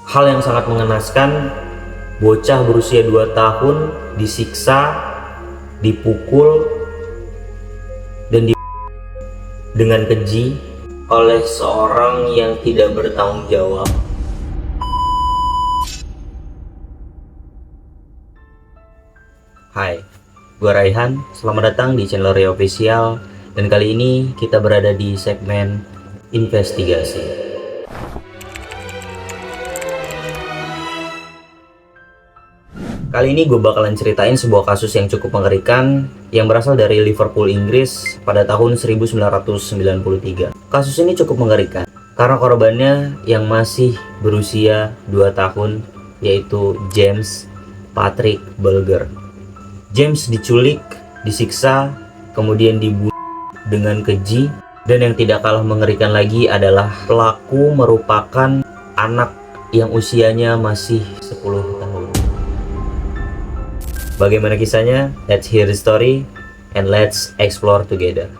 Hal yang sangat mengenaskan, bocah berusia 2 tahun disiksa, dipukul, dan dengan keji oleh seorang yang tidak bertanggung jawab. Hai, gue Raihan, selamat datang di channel Ria Official. Dan kali ini kita berada di segmen investigasi. Kali ini gue bakalan ceritain sebuah kasus yang cukup mengerikan yang berasal dari Liverpool, Inggris pada tahun 1993. Kasus ini cukup mengerikan karena korbannya yang masih berusia 2 tahun, yaitu James Patrick Bulger. James diculik, disiksa, kemudian dibunuh dengan keji, dan yang tidak kalah mengerikan lagi adalah pelaku merupakan anak yang usianya masih 10 tahun. Bagaimana kisahnya? Let's hear the story and let's explore together.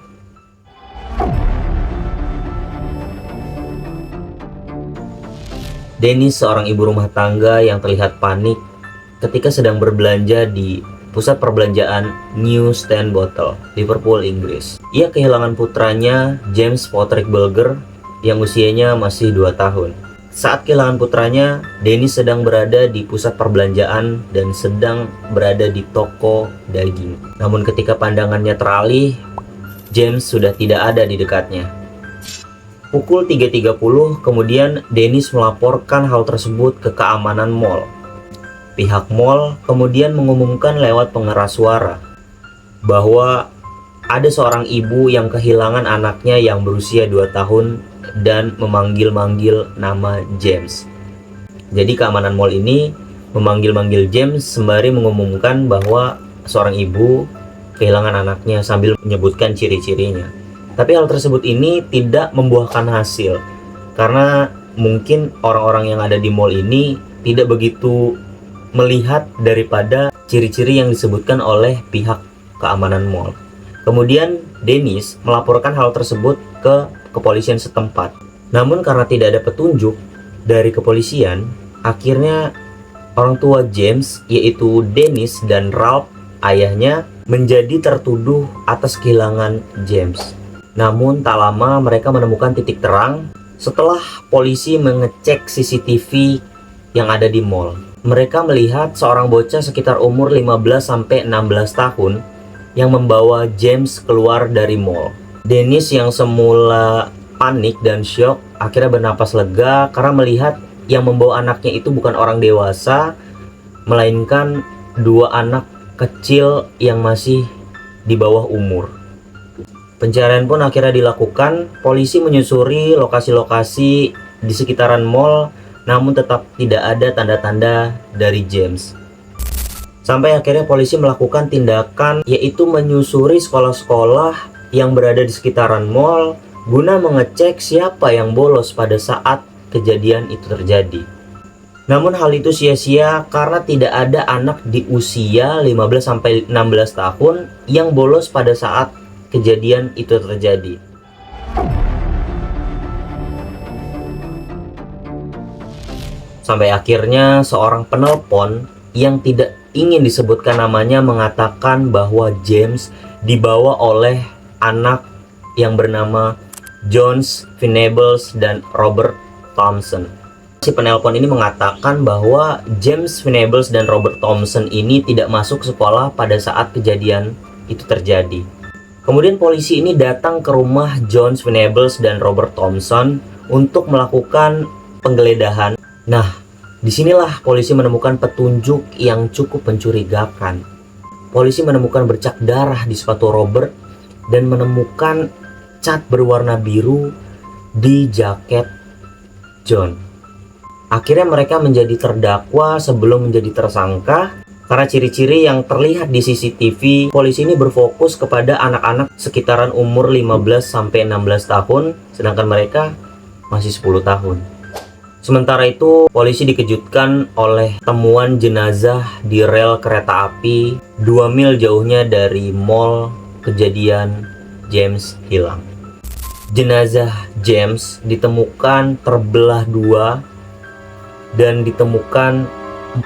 Dennis, seorang ibu rumah tangga yang terlihat panik ketika sedang berbelanja di pusat perbelanjaan New Stand Bottle, Liverpool, Inggris. Ia kehilangan putranya, James Patrick Bulger, yang usianya masih 2 tahun. Saat kehilangan putranya, Dennis sedang berada di pusat perbelanjaan dan sedang berada di toko daging. Namun ketika pandangannya teralih, James sudah tidak ada di dekatnya. Pukul 3.30, kemudian Dennis melaporkan hal tersebut ke keamanan mall. Pihak mall kemudian mengumumkan lewat pengeras suara bahwa ada seorang ibu yang kehilangan anaknya yang berusia 2 tahun dan memanggil-manggil nama James. Jadi keamanan mall ini memanggil-manggil James sembari mengumumkan bahwa seorang ibu kehilangan anaknya sambil menyebutkan ciri-cirinya. Tapi hal tersebut ini tidak membuahkan hasil karena mungkin orang-orang yang ada di mall ini tidak begitu melihat daripada ciri-ciri yang disebutkan oleh pihak keamanan mall. Kemudian Dennis melaporkan hal tersebut ke kepolisian setempat. Namun karena tidak ada petunjuk dari kepolisian, akhirnya orang tua James, yaitu Dennis dan Ralph, ayahnya, menjadi tertuduh atas kehilangan James. Namun tak lama mereka menemukan titik terang setelah polisi mengecek CCTV yang ada di mall. Mereka melihat seorang bocah sekitar umur 15-16 tahun yang membawa James keluar dari mall. Dennis yang semula panik dan syok akhirnya bernapas lega karena melihat yang membawa anaknya itu bukan orang dewasa, melainkan 2 anak kecil yang masih di bawah umur. Pencarian pun akhirnya dilakukan. Polisi menyusuri lokasi-lokasi di sekitaran mall, namun tetap tidak ada tanda-tanda dari James. Sampai akhirnya polisi melakukan tindakan, yaitu menyusuri sekolah-sekolah yang berada di sekitaran mall guna mengecek siapa yang bolos pada saat kejadian itu terjadi. Namun hal itu sia-sia karena tidak ada anak di usia 15-16 tahun yang bolos pada saat kejadian itu terjadi. Sampai akhirnya seorang penelpon yang tidak ingin disebutkan namanya mengatakan bahwa James dibawa oleh anak yang bernama John Venables dan Robert Thompson. Si penelpon ini mengatakan bahwa James Venables dan Robert Thompson ini tidak masuk sekolah pada saat kejadian itu terjadi. Kemudian polisi ini datang ke rumah John Venables dan Robert Thompson untuk melakukan penggeledahan. Nah, disinilah polisi menemukan petunjuk yang cukup mencurigakan. Polisi menemukan bercak darah di sepatu Robert dan menemukan cat berwarna biru di jaket John. Akhirnya mereka menjadi terdakwa sebelum menjadi tersangka karena ciri-ciri yang terlihat di CCTV. Polisi ini berfokus kepada anak-anak sekitaran umur 15-16 tahun, sedangkan mereka masih 10 tahun. Sementara itu, polisi dikejutkan oleh temuan jenazah di rel kereta api 2 mil jauhnya dari mall kejadian James hilang. Jenazah James ditemukan terbelah 2 dan ditemukan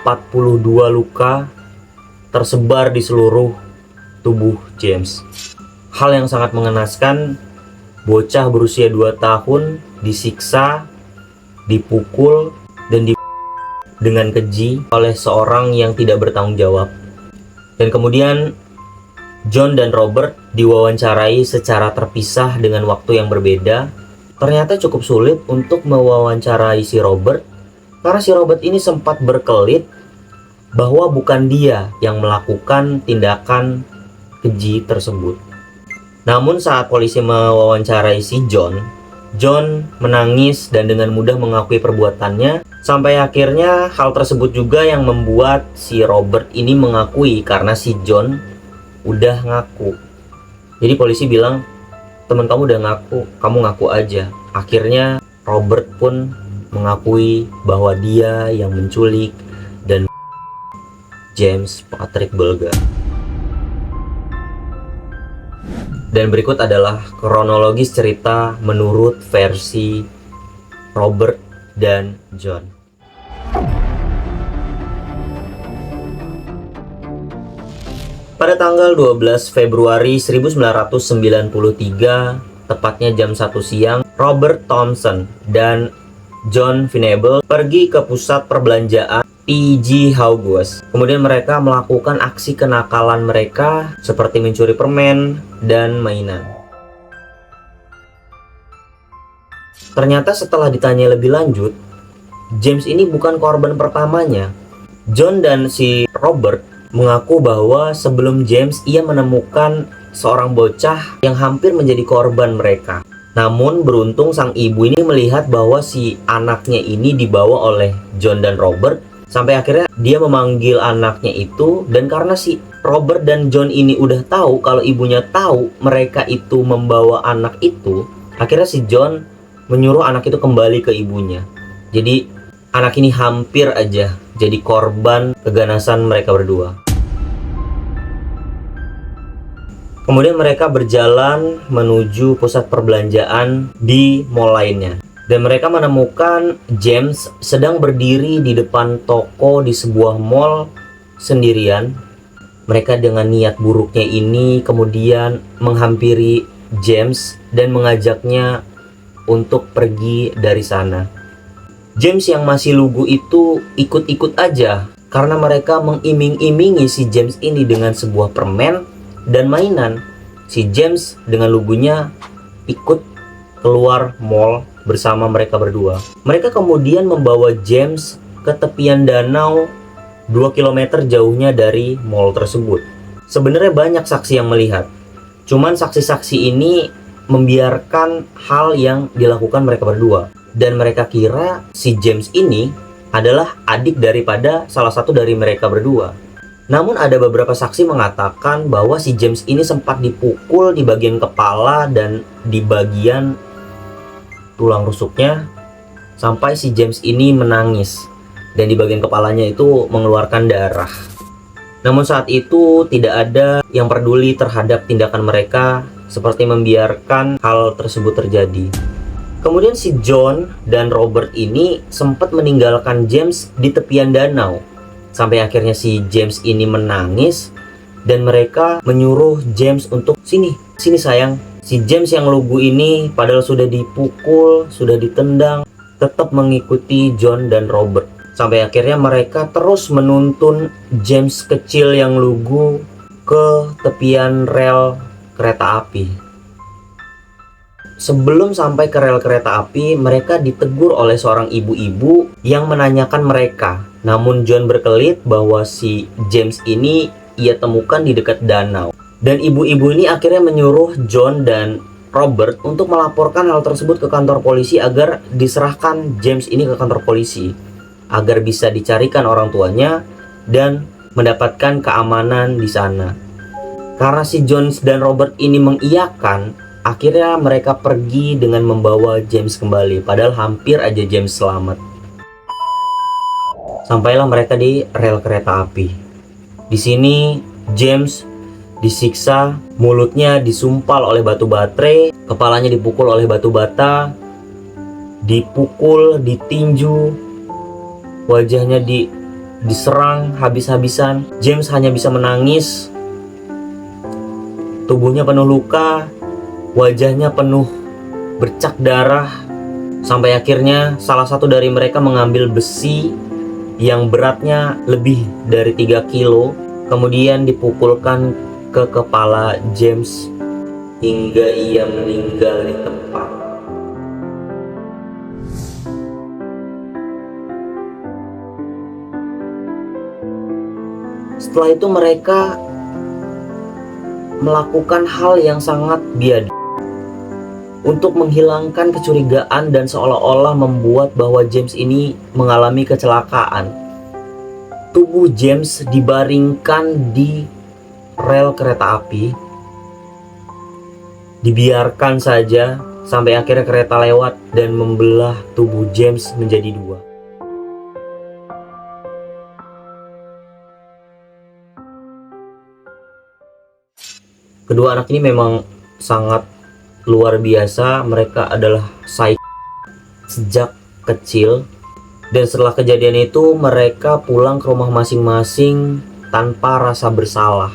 42 luka tersebar di seluruh tubuh James. Hal yang sangat mengenaskan, bocah berusia 2 tahun disiksa, dipukul, dan dengan keji oleh seorang yang tidak bertanggung jawab. Dan kemudian John dan Robert diwawancarai secara terpisah dengan waktu yang berbeda. Ternyata cukup sulit untuk mewawancarai si Robert, karena si Robert ini sempat berkelit bahwa bukan dia yang melakukan tindakan keji tersebut. Namun saat polisi mewawancarai si John menangis dan dengan mudah mengakui perbuatannya. Sampai akhirnya hal tersebut juga yang membuat si Robert ini mengakui, karena si John udah ngaku. Jadi polisi bilang, teman kamu udah ngaku, kamu ngaku aja. Akhirnya Robert pun mengakui bahwa dia yang menculik dan James Patrick Bulger. Dan berikut adalah kronologis cerita menurut versi Robert dan John. Pada tanggal 12 Februari 1993, tepatnya jam 1 siang, Robert Thompson dan John Venable pergi ke pusat perbelanjaan P.G. Hughes. Kemudian mereka melakukan aksi kenakalan mereka seperti mencuri permen dan mainan. Ternyata setelah ditanya lebih lanjut, James ini bukan korban pertamanya. John dan si Robert mengaku bahwa sebelum James ia menemukan seorang bocah yang hampir menjadi korban mereka. Namun beruntung sang ibu ini melihat bahwa si anaknya ini dibawa oleh John dan Robert. Sampai akhirnya dia memanggil anaknya itu, dan karena si Robert dan John ini udah tahu kalau ibunya tahu mereka itu membawa anak itu, akhirnya si John menyuruh anak itu kembali ke ibunya. Jadi anak ini hampir aja jadi korban keganasan mereka berdua. Kemudian mereka berjalan menuju pusat perbelanjaan di mall lainnya. Dan mereka menemukan James sedang berdiri di depan toko di sebuah mall sendirian. Mereka dengan niat buruknya ini kemudian menghampiri James dan mengajaknya untuk pergi dari sana. James yang masih lugu itu ikut-ikut aja, karena mereka mengiming-imingi si James ini dengan sebuah permen dan mainan. Si James dengan lugunya ikut keluar mall bersama mereka berdua. Mereka kemudian membawa James ke tepian danau 2 km jauhnya dari mall tersebut. Sebenarnya banyak saksi yang melihat. Cuman saksi-saksi ini membiarkan hal yang dilakukan mereka berdua. Dan mereka kira si James ini adalah adik daripada salah satu dari mereka berdua. Namun ada beberapa saksi mengatakan bahwa si James ini sempat dipukul di bagian kepala dan di bagian tulang rusuknya, sampai si James ini menangis dan di bagian kepalanya itu mengeluarkan darah. Namun saat itu tidak ada yang peduli terhadap tindakan mereka, seperti membiarkan hal tersebut terjadi. Kemudian si John dan Robert ini sempat meninggalkan James di tepian danau. Sampai akhirnya si James ini menangis dan mereka menyuruh James untuk sini sayang. Si James yang lugu ini padahal sudah dipukul, sudah ditendang, tetap mengikuti John dan Robert. Sampai akhirnya mereka terus menuntun James kecil yang lugu ke tepian rel kereta api. Sebelum sampai ke rel kereta api, mereka ditegur oleh seorang ibu-ibu yang menanyakan mereka. Namun John berkelit bahwa si James ini ia temukan di dekat danau. Dan ibu-ibu ini akhirnya menyuruh John dan Robert untuk melaporkan hal tersebut ke kantor polisi agar diserahkan James ini ke kantor polisi, agar bisa dicarikan orang tuanya dan mendapatkan keamanan di sana. Karena si John dan Robert ini mengiyakan, akhirnya mereka pergi dengan membawa James kembali, padahal hampir aja James selamat. Sampailah mereka di rel kereta api. Di sini James disiksa, mulutnya disumpal oleh batu baterai, kepalanya dipukul oleh batu bata, dipukul, ditinju, wajahnya diserang habis-habisan. James hanya bisa menangis. Tubuhnya penuh luka, wajahnya penuh bercak darah. Sampai akhirnya salah satu dari mereka mengambil besi yang beratnya lebih dari 3 kilo, kemudian dipukulkan ke kepala James hingga ia meninggal di tempat. Setelah itu mereka melakukan hal yang sangat biadab untuk menghilangkan kecurigaan dan seolah-olah membuat bahwa James ini mengalami kecelakaan. Tubuh James dibaringkan di rel kereta api, dibiarkan saja sampai akhirnya kereta lewat dan membelah tubuh James menjadi 2. Kedua anak ini memang sangat luar biasa. Mereka adalah psycho sejak kecil, dan setelah kejadian itu mereka pulang ke rumah masing-masing tanpa rasa bersalah.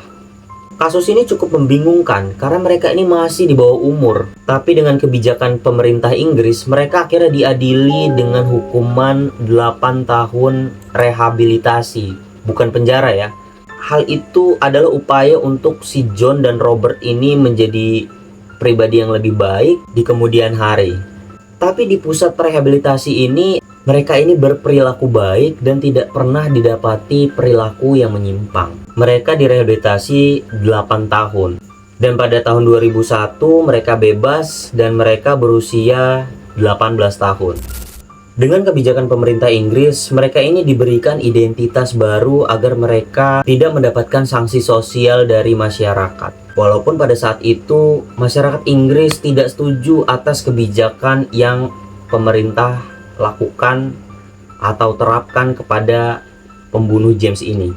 Kasus ini cukup membingungkan karena mereka ini masih di bawah umur, tapi dengan kebijakan pemerintah Inggris mereka akhirnya diadili dengan hukuman 8 tahun rehabilitasi, bukan penjara ya. Hal itu adalah upaya untuk si John dan Robert ini menjadi pribadi yang lebih baik di kemudian hari. Tapi di pusat rehabilitasi ini, mereka ini berperilaku baik dan tidak pernah didapati perilaku yang menyimpang. Mereka direhabilitasi 8 tahun. Dan pada tahun 2001 mereka bebas dan mereka berusia 18 tahun. Dengan kebijakan pemerintah Inggris, mereka ini diberikan identitas baru agar mereka tidak mendapatkan sanksi sosial dari masyarakat. Walaupun pada saat itu masyarakat Inggris tidak setuju atas kebijakan yang pemerintah lakukan atau terapkan kepada pembunuh James ini.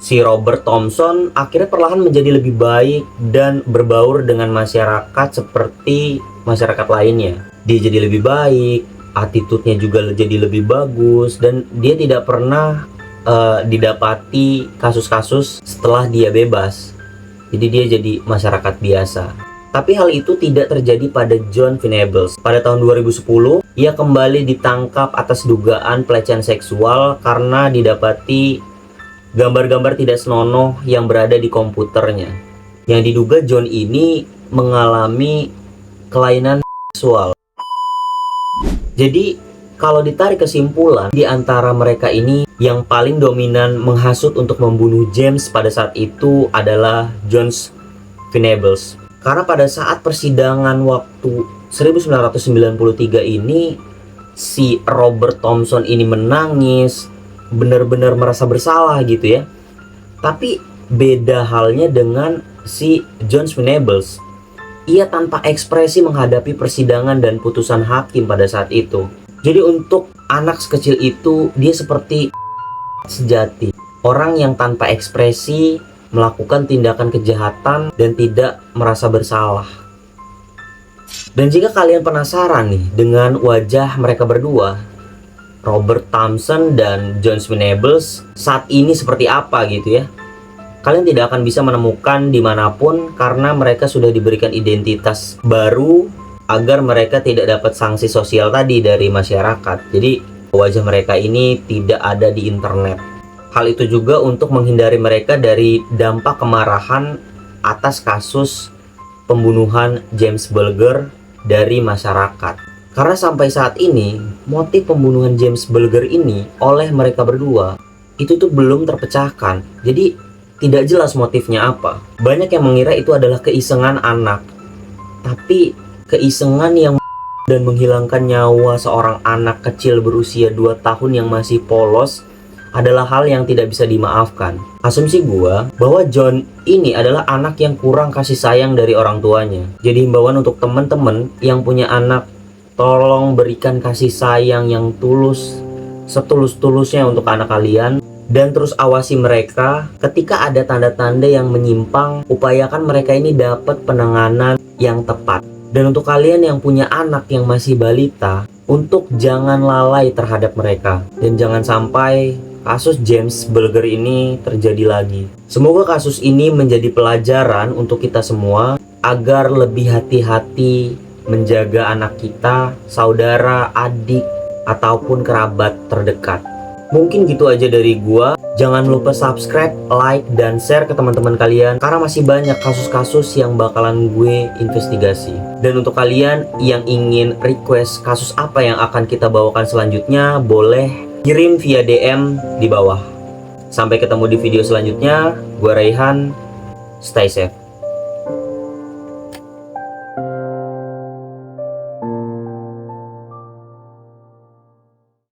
Si Robert Thompson akhirnya perlahan menjadi lebih baik dan berbaur dengan masyarakat seperti masyarakat lainnya. Dia jadi lebih baik, attitude-nya juga jadi lebih bagus, dan dia tidak pernah didapati kasus-kasus setelah dia bebas. Jadi dia jadi masyarakat biasa. Tapi hal itu tidak terjadi pada John Venables. Pada tahun 2010, ia kembali ditangkap atas dugaan pelecehan seksual karena didapati gambar-gambar tidak senonoh yang berada di komputernya. Yang diduga John ini mengalami kelainan seksual. Jadi kalau ditarik kesimpulan, di antara mereka ini yang paling dominan menghasut untuk membunuh James pada saat itu adalah John Venables. Karena pada saat persidangan waktu 1993 ini, si Robert Thompson ini menangis, benar-benar merasa bersalah gitu ya. Tapi beda halnya dengan si John Venables. Ia tanpa ekspresi menghadapi persidangan dan putusan hakim pada saat itu. Jadi untuk anak sekecil itu, dia seperti sejati. Orang yang tanpa ekspresi melakukan tindakan kejahatan dan tidak merasa bersalah. Dan jika kalian penasaran nih dengan wajah mereka berdua, Robert Thompson dan John Venables saat ini seperti apa gitu ya, kalian tidak akan bisa menemukan dimanapun karena mereka sudah diberikan identitas baru agar mereka tidak dapat sanksi sosial tadi dari masyarakat. Jadi wajah mereka ini tidak ada di internet. Hal itu juga untuk menghindari mereka dari dampak kemarahan atas kasus pembunuhan James Bulger dari masyarakat. Karena sampai saat ini, motif pembunuhan James Bulger ini oleh mereka berdua itu tuh belum terpecahkan. Jadi tidak jelas motifnya apa. Banyak yang mengira itu adalah keisengan anak. Tapi keisengan yang dan menghilangkan nyawa seorang anak kecil berusia 2 tahun yang masih polos adalah hal yang tidak bisa dimaafkan. Asumsi gua bahwa John ini adalah anak yang kurang kasih sayang dari orang tuanya. Jadi himbauan untuk teman-teman yang punya anak, tolong berikan kasih sayang yang tulus, setulus-tulusnya untuk anak kalian. Dan terus awasi mereka ketika ada tanda-tanda yang menyimpang, upayakan mereka ini dapat penanganan yang tepat. Dan untuk kalian yang punya anak yang masih balita, untuk jangan lalai terhadap mereka. Dan jangan sampai kasus James Bulger ini terjadi lagi. Semoga kasus ini menjadi pelajaran untuk kita semua agar lebih hati-hati menjaga anak kita, saudara, adik, ataupun kerabat terdekat. Mungkin gitu aja dari gua. Jangan lupa subscribe, like, dan share ke teman-teman kalian karena masih banyak kasus-kasus yang bakalan gue investigasi. Dan untuk kalian yang ingin request kasus apa yang akan kita bawakan selanjutnya, boleh kirim via DM di bawah. Sampai ketemu di video selanjutnya. Gue Raihan, stay safe.